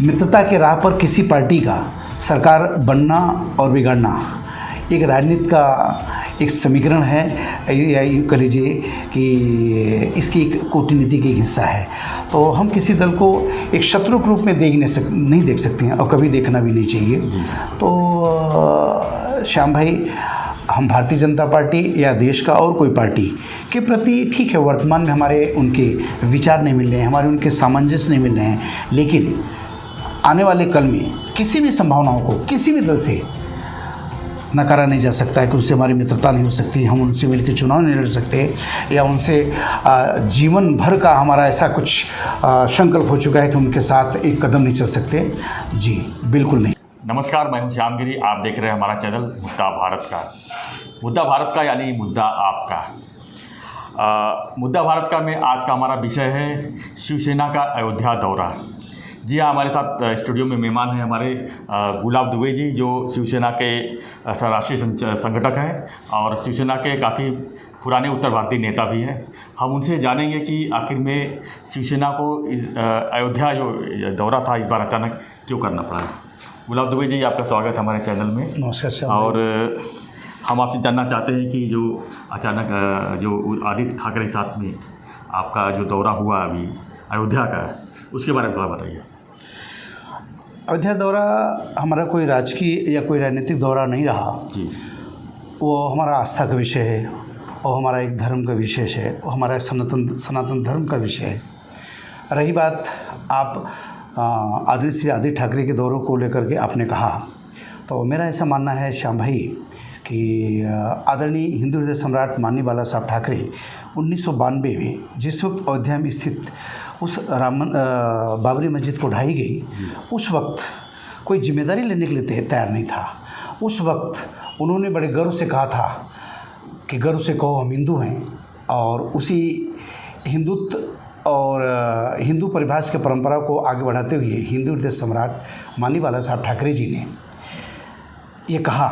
मित्रता के राह पर किसी पार्टी का सरकार बनना और बिगड़ना एक राजनीति का एक समीकरण है, या यूँ कह लीजिए कि इसकी एक कूटनीति की हिस्सा है। तो हम किसी दल को एक शत्रु के रूप में नहीं देख सकते हैं और कभी देखना भी नहीं चाहिए। तो श्याम भाई, हम भारतीय जनता पार्टी या देश का और कोई पार्टी के प्रति ठीक है, वर्तमान में हमारे उनके विचार नहीं मिल रहे हैं, हमारे उनके सामंजस्य नहीं मिल रहे हैं, लेकिन आने वाले कल में किसी भी संभावनाओं को किसी भी दल से नकारा नहीं जा सकता है कि उनसे हमारी मित्रता नहीं हो सकती, हम उनसे मिलकर चुनाव नहीं लड़ सकते, या उनसे जीवन भर का हमारा ऐसा कुछ संकल्प हो चुका है कि उनके साथ एक कदम नहीं चल सकते। जी बिल्कुल नहीं। नमस्कार, मैं हूं श्यामगिरी। आप देख रहे हैं हमारा चैनल मुद्दा भारत का। मुद्दा भारत का यानी मुद्दा आपका। मुद्दा भारत का में आज का हमारा विषय है शिवसेना का अयोध्या दौरा। जी हाँ, हमारे साथ स्टूडियो में मेहमान हैं हमारे गुलाब दुबे जी, जो शिवसेना के राष्ट्रीय संगठक हैं और शिवसेना के काफ़ी पुराने उत्तर भारतीय नेता भी हैं। हम उनसे जानेंगे कि आखिर में शिवसेना को इस अयोध्या जो दौरा था इस बार अचानक क्यों करना पड़ा। गुलाब दुबे जी, आपका स्वागत है हमारे चैनल में। नमस्कार। और हम आपसे जानना चाहते हैं कि जो अचानक जो आदित्य ठाकरे के साथ में आपका जो दौरा हुआ अभी अयोध्या का, उसके बारे में थोड़ा बताइए। अयोध्या दौरा हमारा कोई राजकीय या कोई राजनीतिक दौरा नहीं रहा जी। वो हमारा आस्था का विषय है और हमारा एक धर्म का विषय है, वो हमारा सनातन धर्म का विषय है। रही बात आप आदरणीय श्री आदित्य ठाकरे के दौरों को लेकर के आपने कहा, तो मेरा ऐसा मानना है श्याम भाई कि आदरणीय हिंदू हृदय सम्राट माननीय बाला साहब ठाकरे 1992 में जिस वक्त अयोध्या में स्थित उस बाबरी मस्जिद को ढाई गई, उस वक्त कोई जिम्मेदारी लेने के लिए तैयार नहीं था। उस वक्त उन्होंने बड़े गर्व से कहा था कि गर्व से कहो हम हिंदू हैं, और उसी हिंदुत्व और हिंदू परिभाषा की परंपरा को आगे बढ़ाते हुए हिंदू हृदय सम्राट माननीय बाला साहब ठाकरे जी ने ये कहा।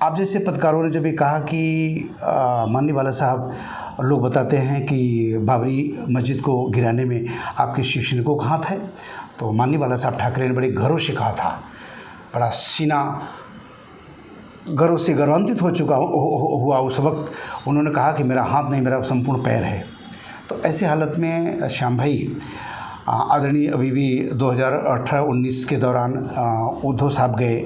आप जैसे पत्रकारों ने जब ये कहा कि माननीय बाला साहब, लोग बताते हैं कि बाबरी मस्जिद को गिराने में आपके शिवसेना को हाथ है, तो माननीय बाला साहब ठाकरे ने बड़े गर्व से कहा था, बड़ा सीना गर्व से गर्वान्वित हो चुका हुआ उस वक्त उन्होंने कहा कि मेरा हाथ नहीं, मेरा संपूर्ण पैर है। तो ऐसी हालत में श्याम भाई, आदरणीय अभी भी 2018-19 के दौरान उद्धव साहब गए,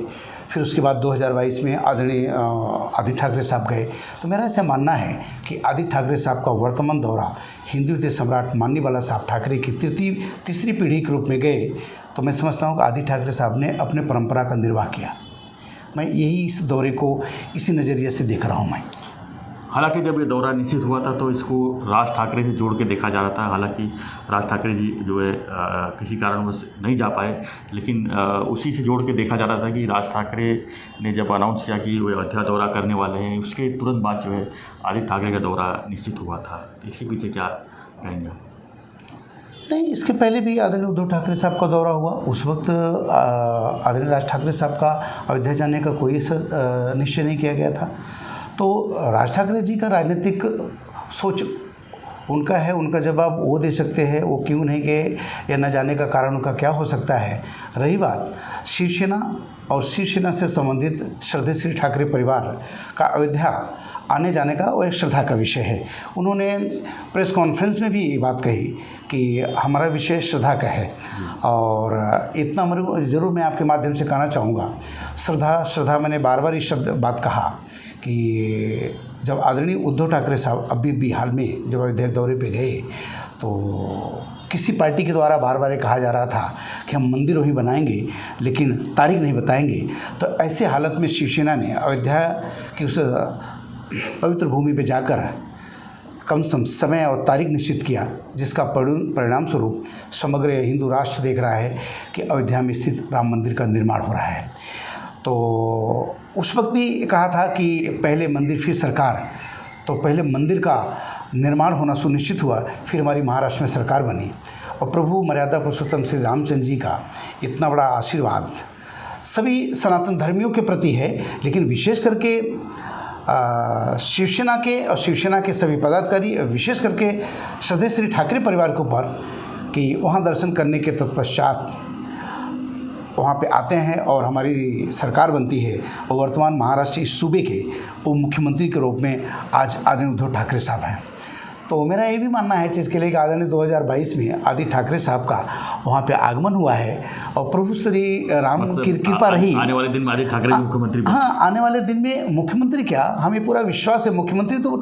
फिर उसके बाद 2022 में आदरणीय आदित्य ठाकरे साहब गए। तो मेरा ऐसा मानना है कि आदित्य ठाकरे साहब का वर्तमान दौरा हिंदू हृदय सम्राट माननीय बाला साहब ठाकरे की तीसरी पीढ़ी के रूप में गए, तो मैं समझता हूँ कि आदित्य ठाकरे साहब ने अपने परंपरा का निर्वाह किया। मैं यही इस दौरे को इसी नज़रिए से देख रहा हूँ मैं। हालांकि जब ये दौरा निश्चित हुआ था तो इसको राज ठाकरे से जोड़ के देखा जा रहा था। हालांकि राज ठाकरे जी जो है किसी कारणवश नहीं जा पाए, लेकिन उसी से जोड़ के देखा जा रहा था कि राज ठाकरे ने जब अनाउंस किया कि वो अयोध्या दौरा करने वाले हैं, उसके तुरंत बाद जो है आदित्य ठाकरे का दौरा निश्चित हुआ था। इसके पीछे क्या कहेंगे? नहीं, इसके पहले भी आदरणीय उद्धव ठाकरे साहब का दौरा हुआ। उस वक्त आदरणीय राज ठाकरे साहब का अयोध्या जाने का कोई निश्चय नहीं किया गया था। तो राज ठाकरे जी का राजनीतिक सोच उनका है, उनका जवाब वो दे सकते हैं, वो क्यों नहीं गए या न जाने का कारण उनका क्या हो सकता है। रही बात शिवसेना और शिवसेना से संबंधित श्रद्धेय श्री ठाकरे परिवार का अयोध्या आने जाने का, वो एक श्रद्धा का विषय है। उन्होंने प्रेस कॉन्फ्रेंस में भी ये बात कही कि हमारा विषय श्रद्धा का है, और इतना ज़रूर मैं आपके माध्यम से कहना चाहूँगा, श्रद्धा मैंने बार बार इस बात कहा कि जब आदरणीय उद्धव ठाकरे साहब अभी भी हाल में जब अयोध्या दौरे पे गए, तो किसी पार्टी के द्वारा बार बार ये कहा जा रहा था कि हम मंदिर वहीं बनाएंगे लेकिन तारीख नहीं बताएंगे। तो ऐसे हालत में शिवसेना ने अयोध्या की उस पवित्र भूमि पे जाकर कम समय और तारीख निश्चित किया, जिसका परिणाम स्वरूप समग्र हिंदू राष्ट्र देख रहा है कि अयोध्या में स्थित राम मंदिर का निर्माण हो रहा है। तो उस वक्त भी कहा था कि पहले मंदिर फिर सरकार, तो पहले मंदिर का निर्माण होना सुनिश्चित हुआ, फिर हमारी महाराष्ट्र में सरकार बनी, और प्रभु मर्यादा पुरुषोत्तम श्री रामचंद्र जी का इतना बड़ा आशीर्वाद सभी सनातन धर्मियों के प्रति है, लेकिन विशेष करके शिवसेना के और शिवसेना के सभी पदाधिकारी, विशेष करके श्रद्धेय श्री ठाकरे परिवार के ऊपर कि वहाँ दर्शन करने के तत्पश्चात वहाँ पे आते हैं और हमारी सरकार बनती है और वर्तमान महाराष्ट्र इस सूबे के उप मुख्यमंत्री के रूप में आज आदरणीय उद्धव ठाकरे साहब हैं। तो मेरा ये भी मानना है चीज़ के लिए कि आदरणीय 2022 में आदित्य ठाकरे साहब का वहाँ पे आगमन हुआ है और प्रभु श्री राम की कृपा रही। आने वाले दिन में आदित्य ठाकरे मुख्यमंत्री हाँ, आने वाले दिन में मुख्यमंत्री क्या, हमें पूरा विश्वास है मुख्यमंत्री तो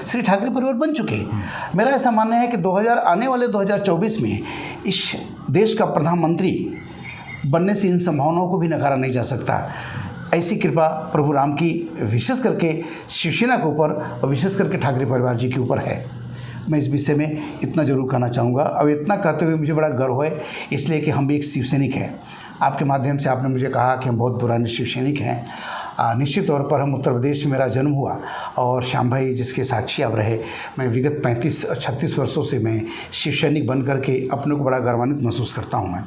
श्री ठाकरे परिवार बन चुके हैं। मेरा ऐसा मानना है कि आने वाले 2024 में इस देश का प्रधानमंत्री बनने से इन संभावनाओं को भी नकारा नहीं जा सकता। ऐसी कृपा प्रभु राम की विशेष करके शिवसेना के ऊपर और विशेष करके ठाकरे परिवार जी के ऊपर है। मैं इस विषय में इतना जरूर कहना चाहूँगा। अब इतना कहते हुए मुझे बड़ा गर्व है, इसलिए कि हम भी एक शिवसैनिक हैं। आपके माध्यम से आपने मुझे कहा कि हम बहुत पुराने शिवसैनिक हैं। निश्चित तौर पर हम उत्तर प्रदेश में मेरा जन्म हुआ और श्याम भाई जिसके साक्षी आप रहे, मैं विगत 35-36 वर्षों से मैं शिवसैनिक बन करके अपने को बड़ा गर्वान्वित महसूस करता हूं मैं।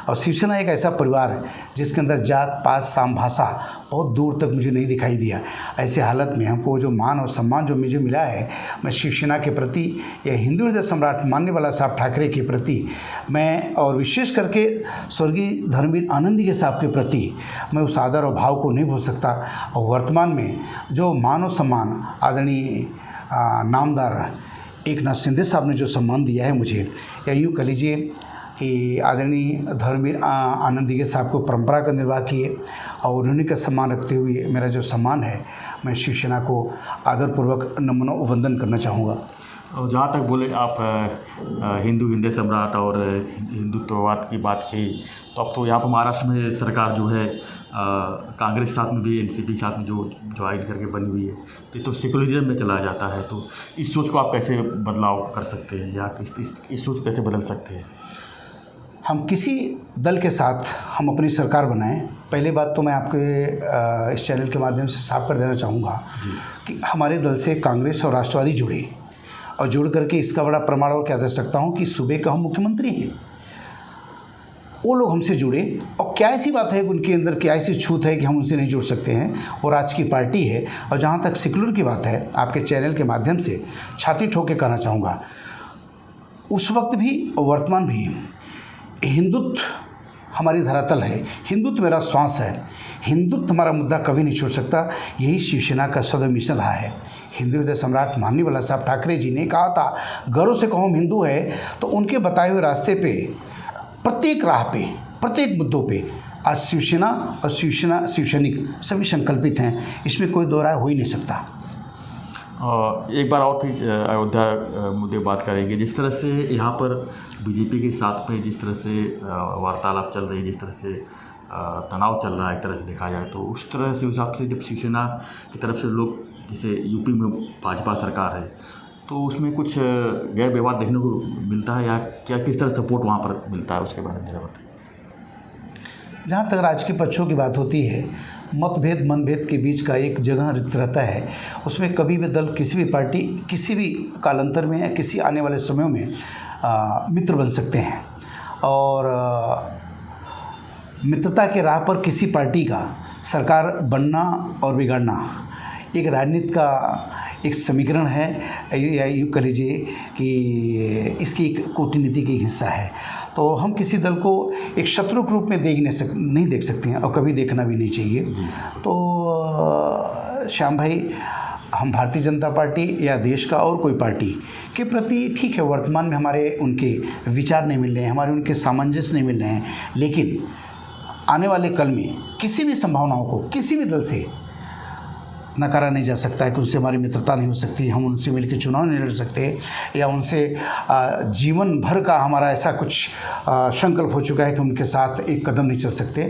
और शिवसेना एक ऐसा परिवार है जिसके अंदर जात पात साम भाषा बहुत दूर तक मुझे नहीं दिखाई दिया। ऐसे हालत में हमको जो मान और सम्मान जो मुझे मिला है, मैं शिवसेना के प्रति या हिंदू हृदय सम्राट मानने वाला साहब ठाकरे के प्रति मैं, और विशेष करके स्वर्गीय धर्मवीर आनंद के साहब के प्रति मैं उस आदर और भाव को नहीं भूल सकता। और वर्तमान में जो मान और सम्मान आदरणीय नामदार एकनाथ शिंदे साहब ने जो सम्मान दिया है मुझे, या यूँ कह लीजिए कि आदरणीय धर्मवीर आनंद के साहब को परंपरा का निर्वाह किए और उन्होंने का सम्मान रखते हुए मेरा जो सम्मान है, मैं शिवसेना को आदरपूर्वक नमन और वंदन करना चाहूँगा। और जहाँ तक बोले आप हिंदू हृदय सम्राट और हिंदुत्ववाद की बात की, तो अब तो यहाँ पर महाराष्ट्र में सरकार जो है कांग्रेस साथ में भी एनसीपी साथ में जो ज्वाइन करके बनी हुई है, तो सेकुलरिज्म में चला जाता है। तो इस सोच को आप कैसे बदलाव कर सकते हैं या इस सोच को कैसे बदल सकते हैं? हम किसी दल के साथ हम अपनी सरकार बनाएं, पहली बात तो मैं आपके इस चैनल के माध्यम से साफ कर देना चाहूँगा कि हमारे दल से कांग्रेस और राष्ट्रवादी जुड़े और जुड़ करके इसका बड़ा प्रमाण और क्या दे सकता हूँ कि सूबे का हम मुख्यमंत्री हैं। वो लोग हमसे जुड़े और क्या ऐसी बात है कि उनके अंदर क्या ऐसी छूत है कि हम उनसे नहीं जुड़ सकते हैं। और आज की पार्टी है। और जहाँ तक सेकुलर की बात है, आपके चैनल के माध्यम से छाती ठोक के कहना चाहूँगा, उस वक्त भी और वर्तमान भी हिंदुत्व हमारी धरातल है, हिंदुत्व मेरा श्वास है, हिंदुत्व हमारा मुद्दा कभी नहीं छोड़ सकता। यही शिवसेना का सदैव मिशन रहा है। हिंदू हृदय सम्राट माननीय वाला साहब ठाकरे जी ने कहा था, गर्व से कहो हम हिंदू है, तो उनके बताए हुए रास्ते पे प्रत्येक राह पे प्रत्येक मुद्दों पे आज शिवसेना और शिवसैनिक सभी संकल्पित हैं। इसमें कोई दो राय हो ही नहीं सकता। एक बार और फिर अयोध्या मुद्दे बात करेंगे। जिस तरह से यहाँ पर बीजेपी के साथ में जिस तरह से वार्तालाप चल रही है, जिस तरह से तनाव चल रहा है एक तरह से देखा जाए, तो उस तरह से उस हिसाब से जब शिवसेना की तरफ से लोग, जैसे यूपी में भाजपा सरकार है, तो उसमें कुछ गैर व्यवहार देखने को मिलता है या क्या, किस तरह सपोर्ट वहाँ पर मिलता है, उसके बारे में जरा बताइए। जहाँ तक राजकीय पक्षों की बात होती है, मतभेद मनभेद के बीच का एक जगह रिक्त रहता है। उसमें कभी भी दल किसी भी पार्टी किसी भी कालांतर में या किसी आने वाले समयों में मित्र बन सकते हैं। और मित्रता के राह पर किसी पार्टी का सरकार बनना और बिगाड़ना एक राजनीति का एक समीकरण है, या यूँ कह लीजिए कि इसकी एक कूटनीति की हिस्सा है। तो हम किसी दल को एक शत्रु के रूप में नहीं देख सकते हैं और कभी देखना भी नहीं चाहिए। तो श्याम भाई, हम भारतीय जनता पार्टी या देश का और कोई पार्टी के प्रति ठीक है, वर्तमान में हमारे उनके विचार नहीं मिल रहे हैं, हमारे उनके सामंजस्य नहीं मिल रहे हैं, लेकिन आने वाले कल में किसी भी संभावनाओं को किसी भी दल से नकारा नहीं जा सकता है कि उनसे हमारी मित्रता नहीं हो सकती, हम उनसे मिलकर चुनाव नहीं लड़ सकते, या उनसे जीवन भर का हमारा ऐसा कुछ संकल्प हो चुका है कि उनके साथ एक कदम नहीं चल सकते।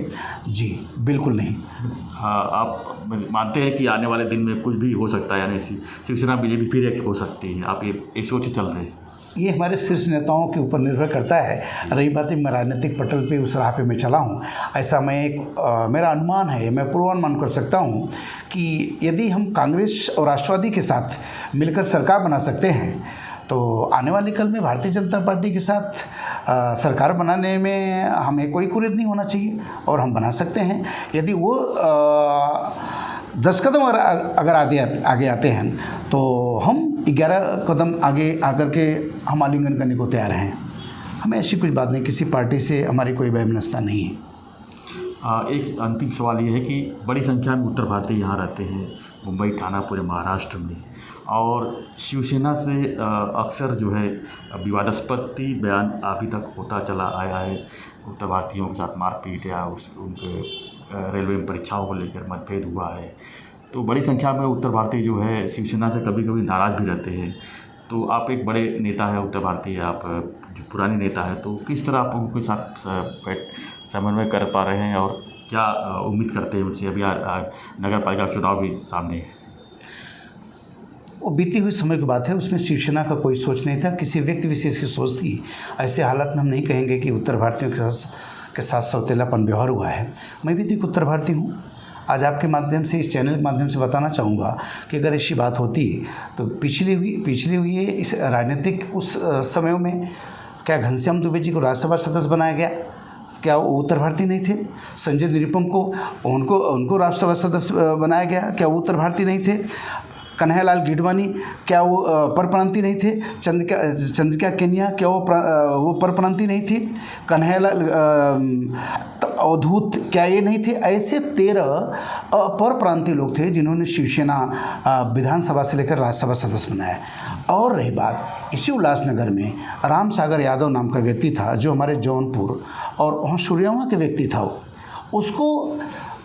जी बिल्कुल नहीं। हाँ, आप मानते हैं कि आने वाले दिन में कुछ भी हो सकता है, यानी शिवसेना बीजेपी फिर एक हो सकती है, आप ये सोच चल रहे हैं? ये हमारे शीर्ष नेताओं के ऊपर निर्भर करता है। रही बात है, मैं राजनीतिक पटल पे उस राह पे मैं चला हूँ, ऐसा मैं मेरा अनुमान है, मैं पूर्वानुमान कर सकता हूँ कि यदि हम कांग्रेस और राष्ट्रवादी के साथ मिलकर सरकार बना सकते हैं, तो आने वाले कल में भारतीय जनता पार्टी के साथ सरकार बनाने में हमें कोई कुरेद नहीं होना चाहिए और हम बना सकते हैं। यदि वो 10 कदम अगर आगे आते हैं तो हम 11 कदम आगे आकर के हम आलिंगन करने को तैयार हैं। हमें ऐसी कुछ बात नहीं, किसी पार्टी से हमारी कोई वैमनस्यता नहीं है। एक अंतिम सवाल ये है कि बड़ी संख्या में उत्तर भारतीय यहाँ रहते हैं, मुंबई, ठाणे, पूरे महाराष्ट्र में, और शिवसेना से अक्सर जो है विवादास्पद बयान अभी तक होता चला आया है। उत्तर भारतीयों के साथ मारपीट या उनके रेलवे में परीक्षाओं को लेकर मतभेद हुआ है। तो बड़ी संख्या में उत्तर भारतीय जो है शिवसेना से कभी कभी नाराज़ भी रहते हैं। तो आप एक बड़े नेता हैं उत्तर भारतीय, आप जो पुराने नेता हैं, तो किस तरह आप उनके साथ समन्वय कर पा रहे हैं और क्या उम्मीद करते हैं उनसे? अभी नगर पालिका चुनाव भी सामने है। वो बीती हुई समय की बात है, उसमें शिवसेना का कोई सोच नहीं था, किसी व्यक्ति विशेष की सोच थी। ऐसे हालात में हम नहीं कहेंगे कि उत्तर भारतीयों के साथ सौतेलापन व्यवहार हुआ है। मैं भी तो एक उत्तर भारतीय हूँ। आज आपके माध्यम से, इस चैनल के माध्यम से बताना चाहूँगा कि अगर ऐसी बात होती तो पिछली हुई इस राजनीतिक उस समय में क्या घनश्याम दुबे जी को राज्यसभा सदस्य बनाया गया? क्या वो उत्तर भारतीय नहीं थे? संजय निरुपम को उनको राज्यसभा सदस्य बनाया गया, क्या वो उत्तर भारतीय नहीं थे? कन्हैयालाल गिडवानी क्या वो परप्रांतीय नहीं थे? चंद्रिका केनिया क्या वो परप्रांतीय नहीं थी? कन्हैयालाल अवधूत क्या ये नहीं थे? ऐसे 13 परप्रांतीय लोग थे जिन्होंने शिवसेना विधानसभा से लेकर राज्यसभा सदस्य बनाया। और रही बात, इसी उल्लासनगर में राम सागर यादव नाम का व्यक्ति था जो हमारे जौनपुर और वहाँ सूर्यावा के व्यक्ति था, उसको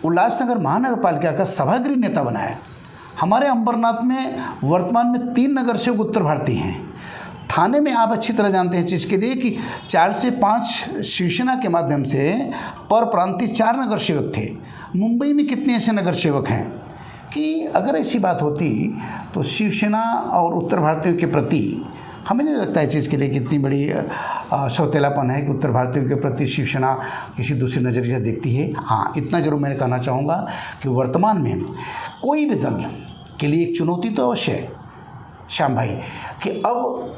उल्लासनगर महानगर पालिका का सभागृह नेता बनाया। हमारे अंबरनाथ में वर्तमान में 3 नगर सेवक उत्तर भारतीय हैं। थाने में आप अच्छी तरह जानते हैं चीज़ के लिए कि 4 से 5 शिवसेना के माध्यम से पर प्रांतीय 4 नगर सेवक थे। मुंबई में कितने ऐसे नगर सेवक हैं कि अगर ऐसी बात होती तो शिवसेना और उत्तर भारतीयों के प्रति हमें नहीं लगता है चीज़ के लिए कि इतनी बड़ी सौतेलापन है कि उत्तर भारतीयों के प्रति शिवसेना किसी दूसरी नज़रिया देखती है। हाँ, इतना जरूर मैं कहना चाहूँगा कि वर्तमान में कोई भी दल के लिए एक चुनौती तो अवश्य है श्याम भाई, कि अब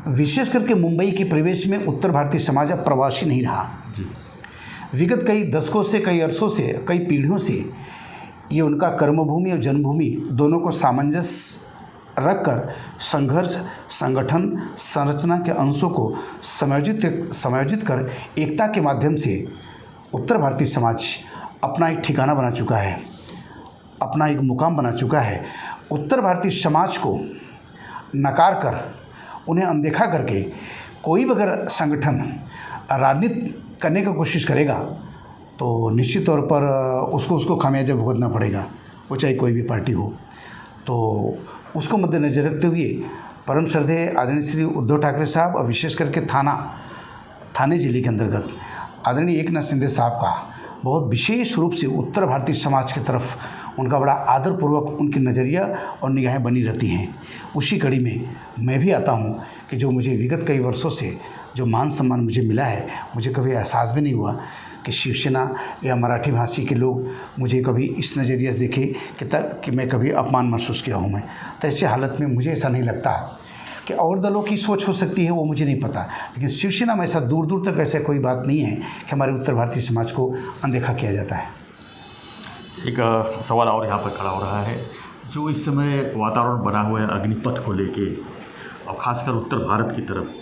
विशेष करके मुंबई के परिवेश में उत्तर भारतीय समाज अब प्रवासी नहीं रहा जी। विगत कई दशकों से, कई अरसों से, कई पीढ़ियों से ये उनका कर्मभूमि और जन्मभूमि दोनों को सामंजस्य रखकर संघर्ष, संगठन, संरचना के अंशों को समायोजित कर एकता के माध्यम से उत्तर भारतीय समाज अपना एक ठिकाना बना चुका है, अपना एक मुकाम बना चुका है। उत्तर भारतीय समाज को नकार कर, उन्हें अनदेखा करके कोई भी अगर संगठन राजनीति करने की कोशिश करेगा तो निश्चित तौर पर उसको खामियाजा भुगतना पड़ेगा, वो चाहे कोई भी पार्टी हो। तो उसको मद्देनजर रखते हुए परम श्रद्धेय आदरणीय श्री उद्धव ठाकरे साहब और विशेष करके थाने जिले के अंतर्गत आदरणीय एकनाथ शिंदे साहब का बहुत विशेष रूप से उत्तर भारतीय समाज की तरफ उनका बड़ा आदरपूर्वक उनकी नज़रिया और निगाहें बनी रहती हैं। उसी कड़ी में मैं भी आता हूँ कि जो मुझे विगत कई वर्षों से जो मान सम्मान मुझे मिला है, मुझे कभी एहसास भी नहीं हुआ कि शिवसेना या मराठी भाषी के लोग मुझे कभी इस नज़रिए से देखे कि मैं कभी अपमान महसूस किया हूँ। मैं तो ऐसी हालत में मुझे ऐसा नहीं लगता कि और दलों की सोच हो सकती है, वो मुझे नहीं पता, लेकिन शिवसेना में ऐसा दूर दूर तक ऐसा कोई बात नहीं है कि हमारे उत्तर भारतीय समाज को अनदेखा किया जाता है। एक सवाल और यहाँ पर खड़ा हो रहा है, जो इस समय वातावरण बना हुआ है अग्निपथ को लेके, और ख़ासकर उत्तर भारत की तरफ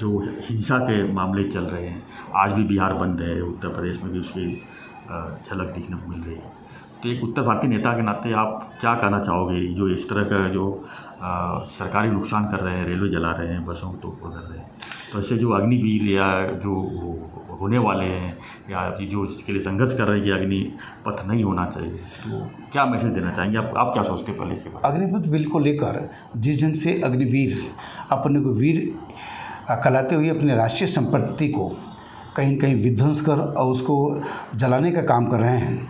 जो हिंसा के मामले चल रहे हैं, आज भी बिहार बंद है, उत्तर प्रदेश में भी उसकी झलक देखने को मिल रही है। तो एक उत्तर भारतीय नेता के नाते आप क्या कहना चाहोगे जो इस तरह का जो सरकारी नुकसान कर रहे हैं, रेलवे जला रहे हैं, बसों को तोड़ कर रहे हैं, तो ऐसे जो अग्निवीर या जो होने वाले हैं या जो इसके लिए संघर्ष कर रहे हैं कि अग्निपथ नहीं होना चाहिए, तो क्या मैसेज देना चाहेंगे आप क्या सोचते हैं पहले इसके बारे में? अग्निपथ बिल को लेकर जिस ढंग से अग्निवीर अपने को वीर कहलाते हुए अपने राष्ट्रीय संपत्ति को कहीं न कहीं विध्वंस कर और उसको जलाने का काम कर रहे हैं,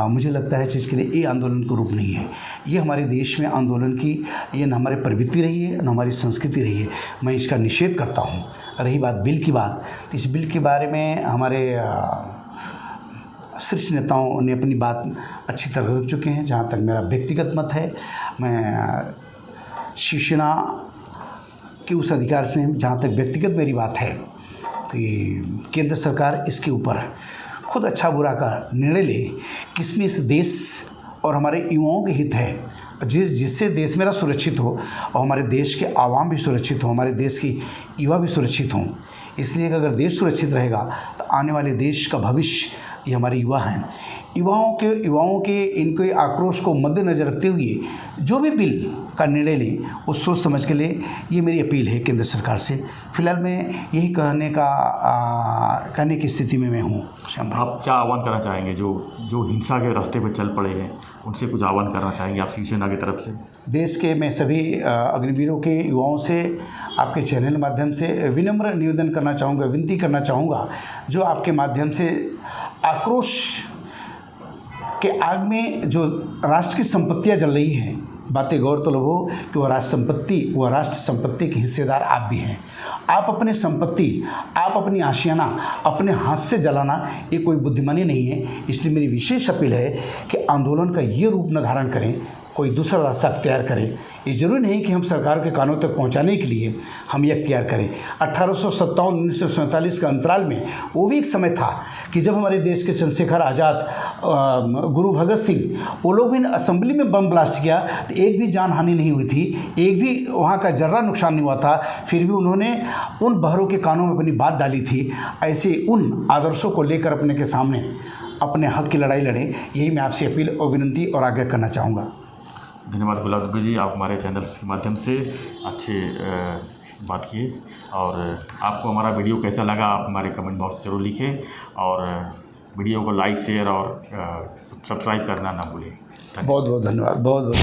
मुझे लगता है चीज़ के लिए ये आंदोलन का रूप नहीं है। ये हमारे देश में आंदोलन की ये न हमारी प्रवृत्ति रही है, न हमारी संस्कृति रही है। मैं इसका निषेध करता हूँ। रही बात बिल की बात, तो इस बिल के बारे में हमारे शीर्ष नेताओं ने अपनी बात अच्छी तरह रख चुके हैं। जहाँ तक मेरा व्यक्तिगत मत है, मैं शिवसेना के उस अधिकार से, जहाँ तक व्यक्तिगत मेरी बात है कि केंद्र सरकार इसके ऊपर खुद अच्छा बुरा का निर्णय ले, किसमें इस देश और हमारे युवाओं के हित है, जिससे देश मेरा सुरक्षित हो और हमारे देश के आवाम भी सुरक्षित हो, हमारे देश की युवा भी सुरक्षित हों। इसलिए अगर देश सुरक्षित रहेगा तो आने वाले देश का भविष्य ये हमारे युवा हैं। युवाओं के इनके आक्रोश को मद्देनज़र रखते हुए जो भी बिल का निर्णय लें वो सोच समझ के लें, ये मेरी अपील है केंद्र सरकार से। फिलहाल मैं यही कहने की स्थिति में मैं हूँ। श्याम भाई, आप क्या आह्वान करना चाहेंगे जो हिंसा के रास्ते पर चल पड़े हैं, उनसे कुछ आह्वान करना चाहेंगे आप शिवसेना की तरफ से? देश के मैं सभी अग्निवीरों के युवाओं से आपके चैनल माध्यम से विनम्र निवेदन करना चाहूँगा, विनती करना चाहूँगा, जो आपके माध्यम से आक्रोश के आग में जो राष्ट्र की संपत्तियाँ जल रही हैं, बातें गौरतलब हो कि वह राष्ट्र संपत्ति के हिस्सेदार आप भी हैं। आप अपनी संपत्ति, आप अपनी आशियाना अपने हाथ से जलाना ये कोई बुद्धिमानी नहीं है। इसलिए मेरी विशेष अपील है कि आंदोलन का ये रूप न धारण करें, कोई दूसरा रास्ता अख्तियार करें। ये जरूरी नहीं कि हम सरकार के कानों तक पहुंचाने के लिए हम ये अख्तियार करें। 1857-1947 के अंतराल में वो भी एक समय था कि जब हमारे देश के चंद्रशेखर आज़ाद, गुरु भगत सिंह, वो लोग भी असेंबली में बम ब्लास्ट किया तो एक भी जान हानि नहीं हुई थी, एक भी वहाँ का जर्रा नुकसान नहीं हुआ था। फिर भी उन्होंने उन बहरों के कानों में अपनी बात डाली थी। ऐसे उन आदर्शों को लेकर अपने के सामने अपने हक की लड़ाई लड़ें, यही मैं आपसे अपील और विनती और आग्रह करना चाहूँगा। धन्यवाद गुलाब दुबे जी, आप हमारे चैनल के माध्यम से अच्छे बात किए। और आपको हमारा वीडियो कैसा लगा आप हमारे कमेंट बॉक्स ज़रूर लिखें, और वीडियो को लाइक, शेयर और सब्सक्राइब करना ना भूलें। बहुत बहुत धन्यवाद, बहुत बहुत।